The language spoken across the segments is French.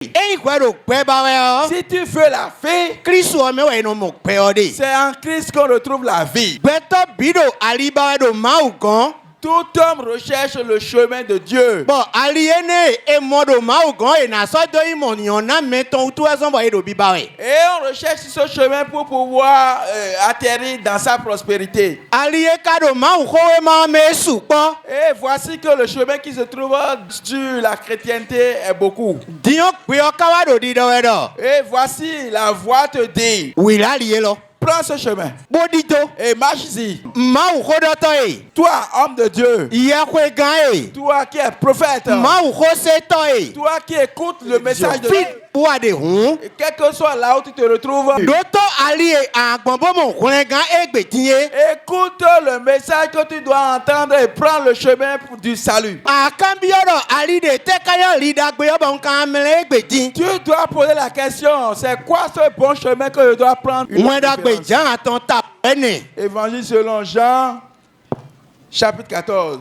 Si tu veux la vie, c'est en Christ qu'on retrouve la vie. Tout homme recherche le chemin de Dieu. Et on recherche ce chemin pour pouvoir atterrir dans sa prospérité. Et voici que le chemin qui se trouve sur la chrétienté est beaucoup. Et voici la voie te dit. Prends ce chemin et marche-y. Toi, homme de Dieu, toi qui es prophète, toi qui écoutes le message de Dieu, et quel que soit là où tu te retrouves, écoute le message que tu dois entendre et prends le chemin du salut. Tu dois poser la question, c'est quoi ce bon chemin que je dois prendre? Évangile selon Jean, chapitre 14.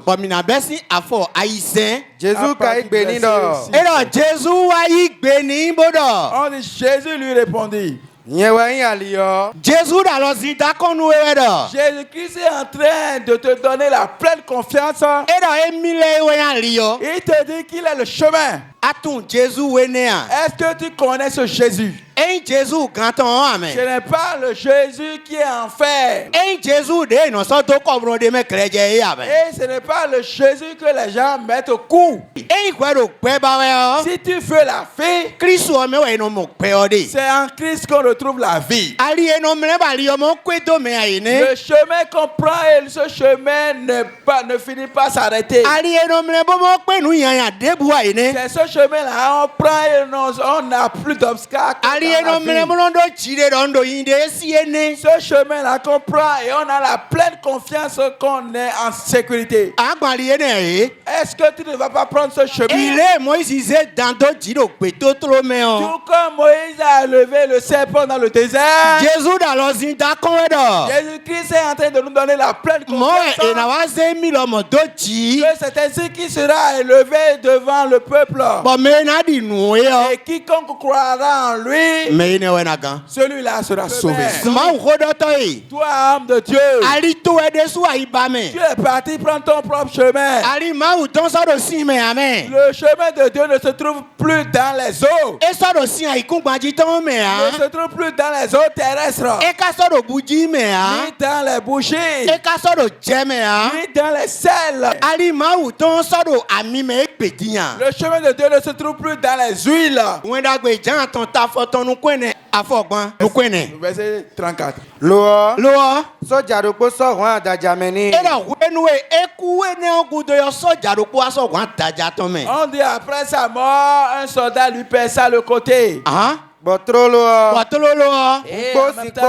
Jésus lui répondit. Jésus-Christ est en train de te donner la pleine confiance. Il te dit qu'il est le chemin. Est-ce que tu connais ce Jésus? Ce n'est pas le Jésus qui est en fer. Et ce n'est pas le Jésus que les gens mettent au cou. Si tu veux la vie, c'est en Christ qu'on retrouve la vie. Le chemin qu'on prend et ce chemin ne finit pas s'arrêter. C'est ce chemin-là, on prend et on n'a plus d'obstacles. Ce chemin-là qu'on prend et on a la pleine confiance qu'on est en sécurité. Est-ce que tu ne vas pas prendre ce chemin? Tout comme Moïse a levé le serpent dans le désert, Jésus-Christ est en train de nous donner la pleine confiance que c'est ainsi qu'il sera élevé devant le peuple. Et quiconque croira en lui, celui-là sera sauvé. Toi, homme de Dieu, tu es parti prendre ton propre chemin. Le chemin de Dieu ne se trouve plus dans les eaux. Ne se trouve plus dans les eaux terrestres. Ni dans les bougies. Ni dans les sels. Le chemin de Dieu ne se trouve plus dans les huiles. Verset 34. On dit après sa mort, un soldat lui perça le côté. Et en même temps,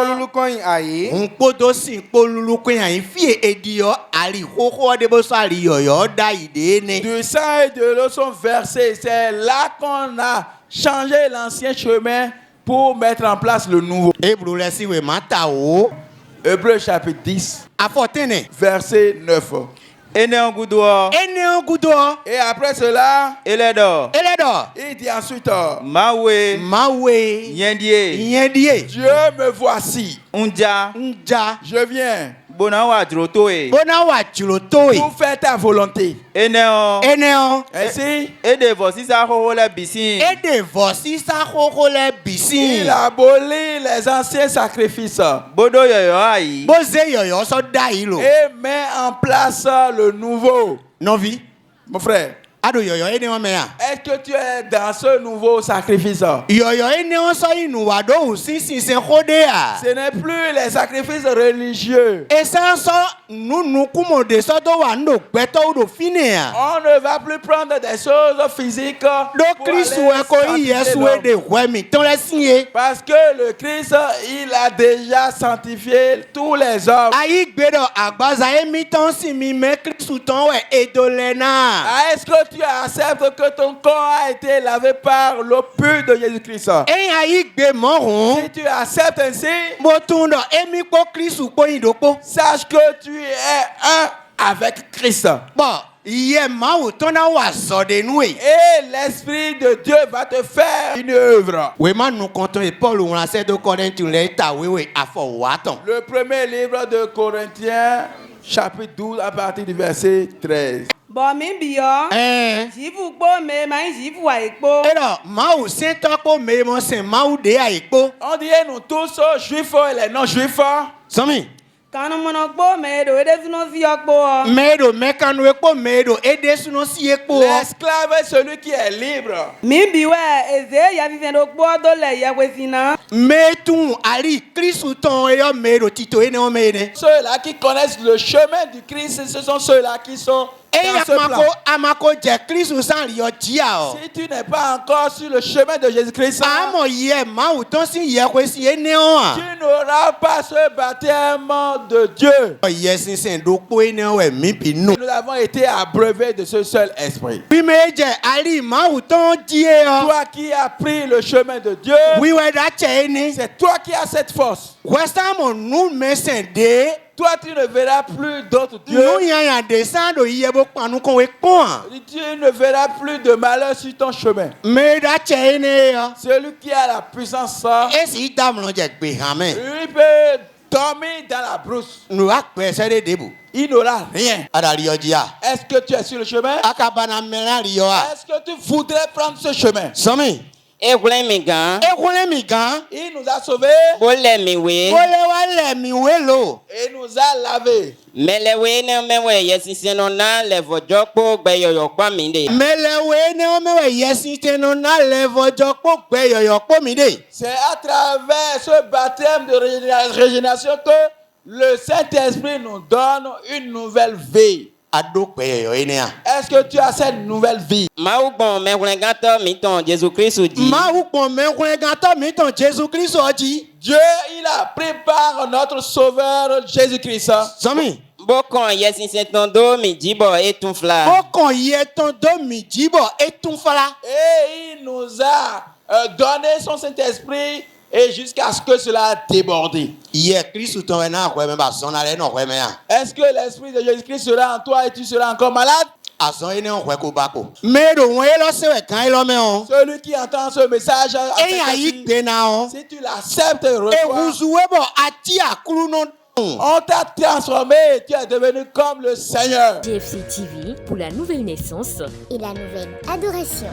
du sang et de l'eau sont versés. C'est là qu'on a changé l'ancien chemin pour mettre en place le nouveau. Hébreux chapitre 10, verset 9. Et après cela, il dit ensuite, Dieu me voici. Je viens pour faire ta volonté. Ainsi, il abolit les anciens sacrifices et met en place le nouveau. Mon frère, est-ce que tu es dans ce nouveau sacrifice? Ce n'est plus les sacrifices religieux. On ne va plus prendre des choses physiques parce que le Christ, il a déjà sanctifié tous les hommes. Est-ce que tu acceptes que ton corps a été lavé par l'eau pure de Jésus-Christ? Si tu acceptes ainsi, sache que tu es un avec Christ. Et l'Esprit de Dieu va te faire une œuvre. Le premier livre de Corinthiens, chapitre 12, à partir du verset 13. On dit nous tous, juifs et les non-juifs. L'esclave est celui qui est libre. Ceux-là qui connaissent le chemin du Christ, ce sont ceux-là qui sont dans ce plan. Si tu n'es pas encore sur le chemin de Jésus-Christ, tu n'auras pas ce baptême de Dieu. Nous avons été abreuvés de ce seul esprit. Toi qui as pris le chemin de Dieu, c'est toi qui as cette force. Toi, tu ne verras plus d'autres dieux. Tu ne verras plus de malheur sur ton chemin. Celui qui a la puissance, lui peut dormir dans la brousse. Il n'aura rien. Est-ce que tu es sur le chemin? Est-ce que tu voudrais prendre ce chemin? Il nous a sauvés. Il nous a lavés. C'est à travers ce baptême de régénération que le Saint-Esprit nous donne une nouvelle vie. Est-ce que tu as cette nouvelle vie? Dieu, il a pris par notre Sauveur Jésus-Christ. Et il nous a donné son Saint-Esprit. Et jusqu'à ce que cela a débordé. Est-ce que l'Esprit de Jésus-Christ sera en toi et tu seras encore malade? Celui qui entend ce message, si tu l'acceptes, on t'a transformé et tu es devenu comme le Seigneur. GFC TV pour la nouvelle naissance et la nouvelle adoration.